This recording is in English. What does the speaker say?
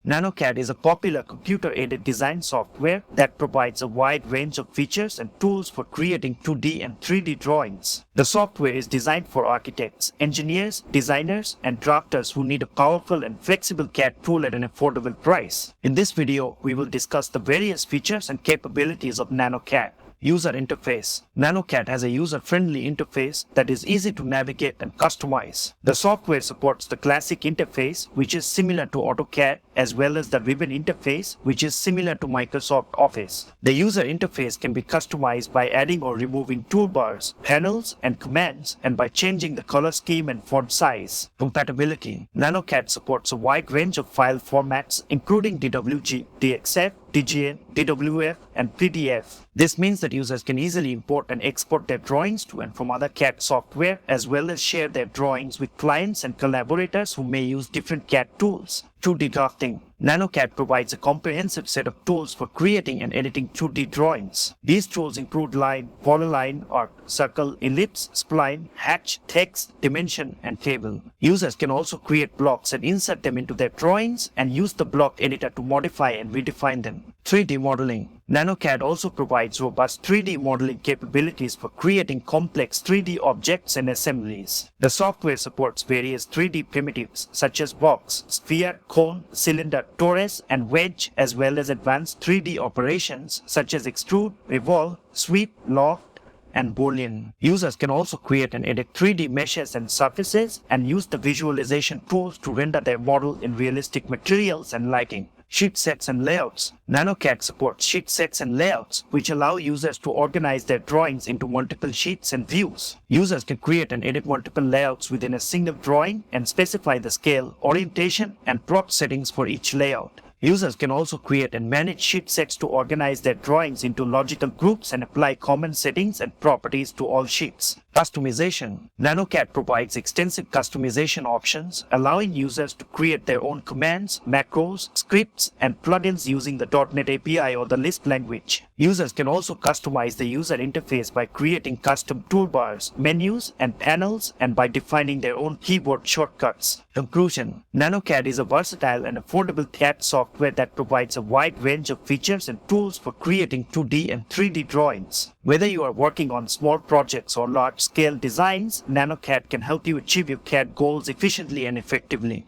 nanoCAD is a popular computer-aided design software that provides a wide range of features and tools for creating 2D and 3D drawings. The software is designed for architects, engineers, designers, and drafters who need a powerful and flexible CAD tool at an affordable price. In this video, we will discuss the various features and capabilities of nanoCAD. User interface. nanoCAD has a user-friendly interface that is easy to navigate and customize. The software supports the classic interface, which is similar to AutoCAD, as well as the ribbon interface, which is similar to Microsoft Office. The user interface can be customized by adding or removing toolbars, panels, and commands, and by changing the color scheme and font size. Compatibility. nanoCAD supports a wide range of file formats, including DWG, DXF, DGN, DWF, and PDF. This means that users can easily import and export their drawings to and from other CAD software, as well as share their drawings with clients and collaborators who may use different CAD tools. 2D drafting. nanoCAD provides a comprehensive set of tools for creating and editing 2D drawings. These tools include line, polyline, arc, circle, ellipse, spline, hatch, text, dimension, and table. Users can also create blocks and insert them into their drawings and use the block editor to modify and redefine them. 3D modeling. nanoCAD also provides robust 3D modeling capabilities for creating complex 3D objects and assemblies. The software supports various 3D primitives such as box, sphere, cone, cylinder, torus, and wedge, as well as advanced 3D operations such as extrude, revolve, sweep, loft, and Boolean. Users can also create and edit 3D meshes and surfaces and use the visualization tools to render their model in realistic materials and lighting. Sheet sets and layouts. nanoCAD supports sheet sets and layouts, which allow users to organize their drawings into multiple sheets and views. Users can create and edit multiple layouts within a single drawing and specify the scale, orientation, and prop settings for each layout. Users can also create and manage sheet sets to organize their drawings into logical groups and apply common settings and properties to all sheets. Customization. nanoCAD provides extensive customization options, allowing users to create their own commands, macros, scripts, and plugins using the .NET API or the Lisp language. Users can also customize the user interface by creating custom toolbars, menus, and panels, and by defining their own keyboard shortcuts. Conclusion. nanoCAD is a versatile and affordable CAD software that provides a wide range of features and tools for creating 2D and 3D drawings. Whether you are working on small projects or large-scale designs, nanoCAD can help you achieve your CAD goals efficiently and effectively.